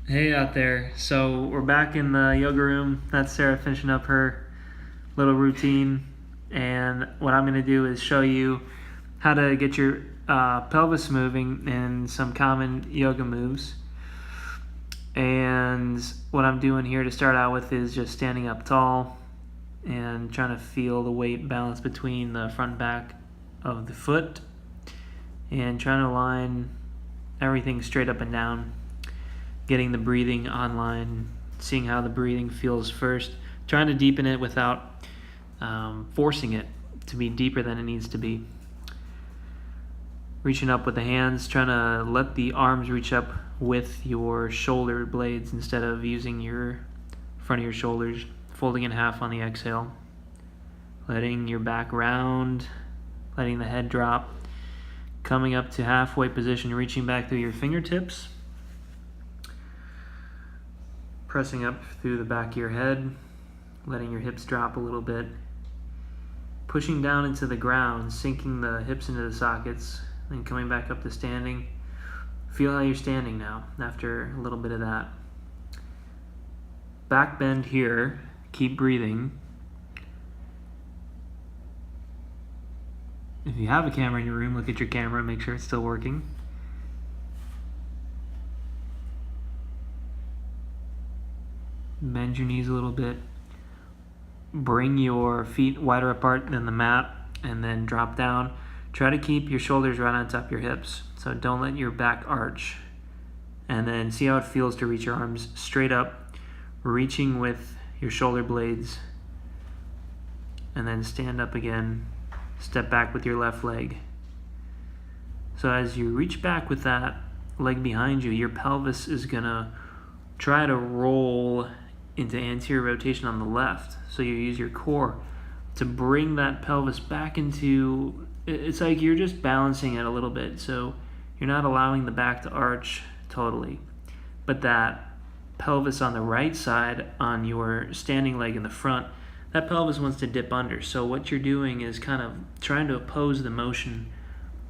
Hey out there. So we're back in the yoga room. That's Sarah finishing up her little routine. And what I'm going to do is show you how to get your pelvis moving in some common yoga moves. And what I'm doing here to start out with is just standing up tall and trying to feel the weight balance between the front and back of the foot and trying to align everything straight up and down. Getting the breathing online, seeing how the breathing feels first, trying to deepen it without forcing it to be deeper than it needs to be. Reaching up with the hands, trying to let the arms reach up with your shoulder blades instead of using your front of your shoulders, folding in half on the exhale. Letting your back round, letting the head drop, coming up to halfway position, reaching back through your fingertips. Pressing up through the back of your head, letting your hips drop a little bit. Pushing down into the ground, sinking the hips into the sockets, then coming back up to standing. Feel how you're standing now after a little bit of that. Back bend here, keep breathing. If you have a camera in your room, look at your camera, make sure it's still working. Bend your knees a little bit. Bring your feet wider apart than the mat and then drop down. Try to keep your shoulders right on top of your hips. So don't let your back arch. And then see how it feels to reach your arms straight up, reaching with your shoulder blades. And then stand up again. Step back with your left leg. So as you reach back with that leg behind you, your pelvis is going to try to roll into anterior rotation on the left. So you use your core to bring that pelvis back into, it's like you're just balancing it a little bit. So you're not allowing the back to arch totally. But that pelvis on the right side, on your standing leg in the front, that pelvis wants to dip under. So what you're doing is kind of trying to oppose the motion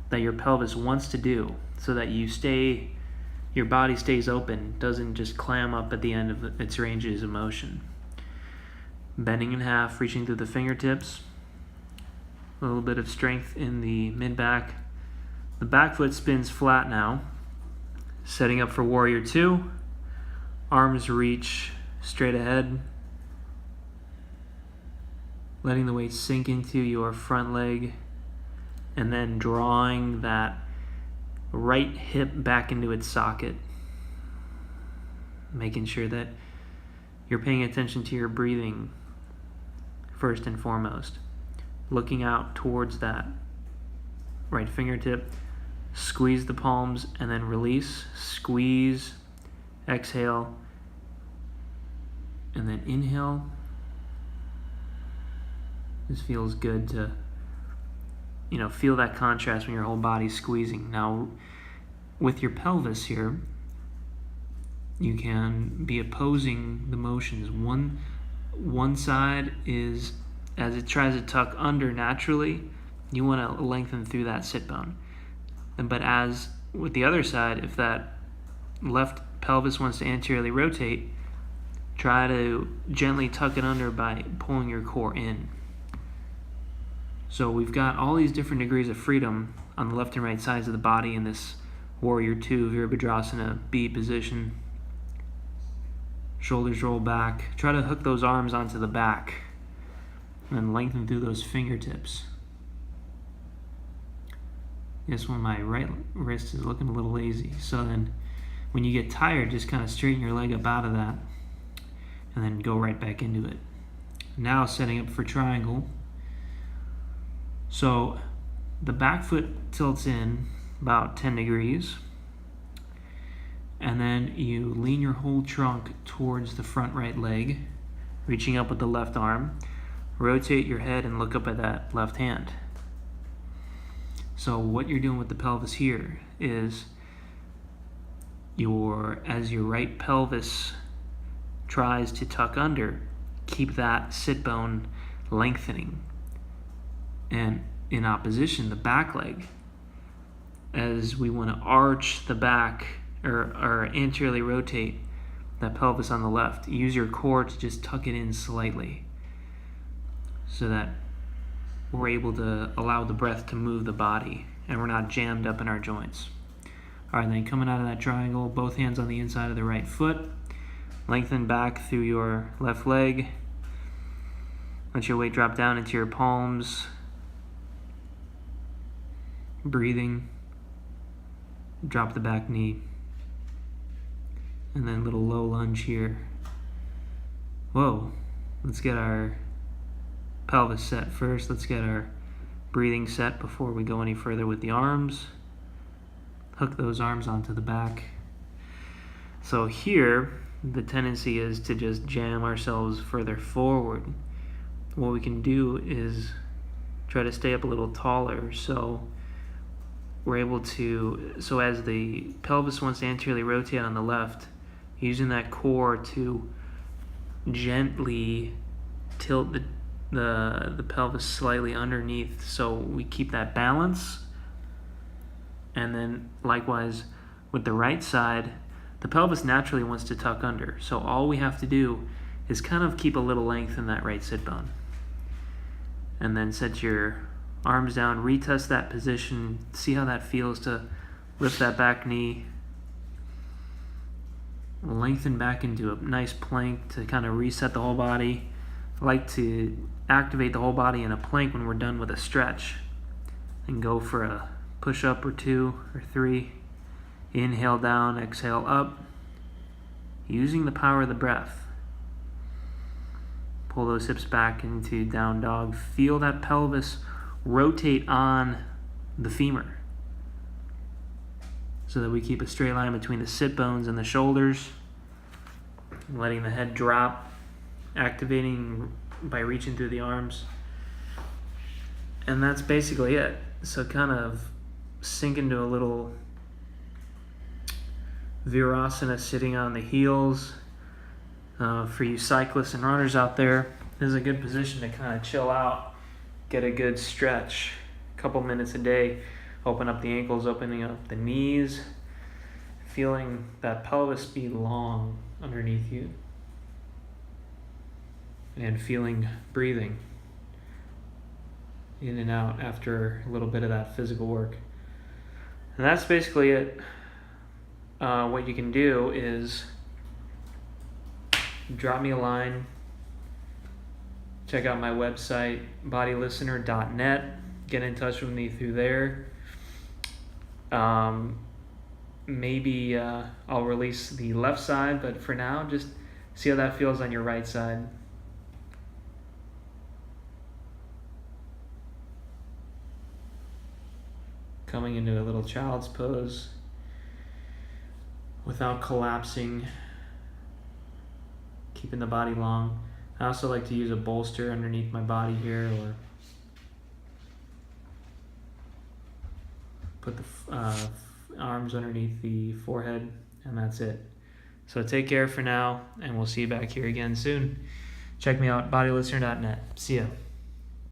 that your pelvis wants to do so that your body stays open, doesn't just clam up at the end of its ranges of motion. Bending in half, reaching through the fingertips. A little bit of strength in the mid-back. The back foot spins flat now. Setting up for Warrior 2. Arms reach straight ahead. Letting the weight sink into your front leg. And then drawing that right hip back into its socket, making sure that you're paying attention to your breathing first and foremost, looking out towards that right fingertip. Squeeze the palms and then release, squeeze, exhale, and then inhale. This feels good to feel that contrast when your whole body's squeezing. Now, with your pelvis here, you can be opposing the motions. One side is, as it tries to tuck under naturally, you want to lengthen through that sit bone. But as with the other side, if that left pelvis wants to anteriorly rotate, try to gently tuck it under by pulling your core in. So we've got all these different degrees of freedom on the left and right sides of the body in this Warrior 2 Virabhadrasana B position. Shoulders roll back. Try to hook those arms onto the back and lengthen through those fingertips. This one, my right wrist is looking a little lazy. So then when you get tired, just kind of straighten your leg up out of that and then go right back into it. Now setting up for triangle. So the back foot tilts in about 10 degrees, and then you lean your whole trunk towards the front right leg, reaching up with the left arm. Rotate your head and look up at that left hand. So what you're doing with the pelvis here is as your right pelvis tries to tuck under, keep that sit bone lengthening. And in opposition, the back leg, as we want to arch the back or anteriorly rotate that pelvis on the left. Use your core to just tuck it in slightly so that we're able to allow the breath to move the body and we're not jammed up in our joints. All right, then coming out of that triangle, both hands on the inside of the right foot. Lengthen back through your left leg. Let your weight drop down into your palms. Breathing. Drop the back knee. And then a little low lunge here. Whoa. Let's get our pelvis set first. Let's get our breathing set before we go any further with the arms. Hook those arms onto the back. So here, the tendency is to just jam ourselves further forward. What we can do is try to stay up a little taller, so we're able to, so as the pelvis wants to anteriorly rotate on the left, using that core to gently tilt the pelvis slightly underneath so we keep that balance. And then likewise with the right side, the pelvis naturally wants to tuck under. So all we have to do is kind of keep a little length in that right sit bone. And then set your arms down, retest that position, see how that feels to lift that back knee. Lengthen back into a nice plank to kind of reset the whole body. I like to activate the whole body in a plank when we're done with a stretch. And go for a push-up or 2 or 3. Inhale down, exhale up. Using the power of the breath. Pull those hips back into down dog. Feel that pelvis rotate on the femur so that we keep a straight line between the sit bones and the shoulders. Letting the head drop. Activating by reaching through the arms. And that's basically it. So kind of sink into a little Virasana, sitting on the heels. For you cyclists and runners out there, this is a good position to kind of chill out, get a good stretch, a couple minutes a day. Open up the ankles, opening up the knees, feeling that pelvis be long underneath you, and feeling breathing in and out after a little bit of that physical work. And that's basically it. What you can do is drop me a line, check out my website, bodylistener.net, get in touch with me through there. Maybe I'll release the left side, but for now, just see how that feels on your right side. Coming into a little child's pose without collapsing, keeping the body long. I also like to use a bolster underneath my body here, or put the arms underneath the forehead, and that's it. So take care for now, and we'll see you back here again soon. Check me out, bodylistener.net. See ya.